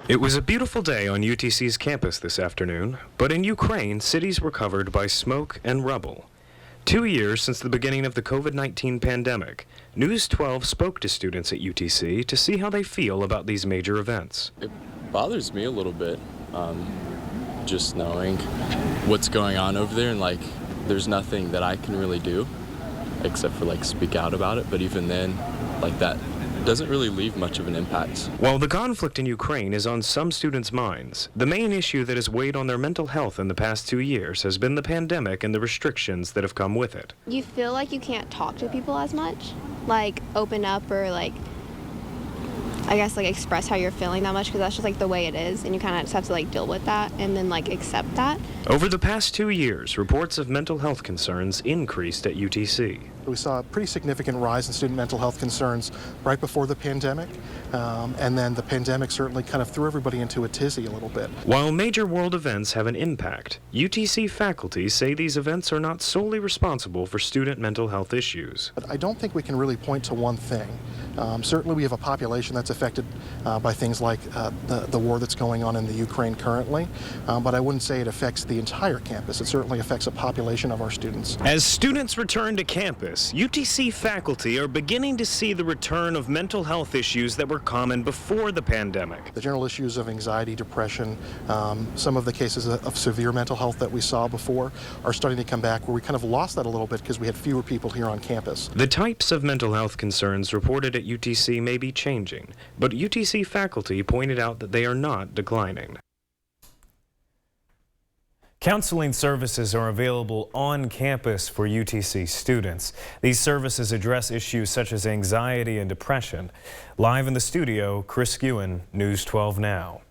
It was a beautiful day on UTC's campus this afternoon, but in Ukraine, cities were covered by smoke and rubble. 2 years since the beginning of the COVID-19 pandemic, News 12 spoke to students at UTC to see how they feel about these major events. It bothers me a little bit, just knowing what's going on over there, and there's nothing that I can really do except for speak out about it, but even then, that doesn't really leave much of an impact. While the conflict in Ukraine is on some students' minds, the main issue that has weighed on their mental health in the past 2 years has been the pandemic and the restrictions that have come with it. You feel like you can't talk to people as much, open up or express how you're feeling that much, because that's just the way it is, and you kind of just have to deal with that and then accept that. Over the past 2 years, reports of mental health concerns increased at UTC. We saw a pretty significant rise in student mental health concerns right before the pandemic, and then the pandemic certainly kind of threw everybody into a tizzy a little bit. While major world events have an impact, UTC faculty say these events are not solely responsible for student mental health issues. But I don't think we can really point to one thing. Certainly we have a population that's affected by things like the war that's going on in the Ukraine currently, but I wouldn't say it affects the entire campus. It certainly affects a population of our students. As students return to campus, UTC faculty are beginning to see the return of mental health issues that were common before the pandemic. The general issues of anxiety, depression, some of the cases of severe mental health that we saw before are starting to come back, where we kind of lost that a little bit because we had fewer people here on campus. The types of mental health concerns reported at UTC may be changing, but UTC faculty pointed out that they are not declining. Counseling services are available on campus for UTC students. These services address issues such as anxiety and depression. Live in the studio, Chris Skewen, News 12 Now.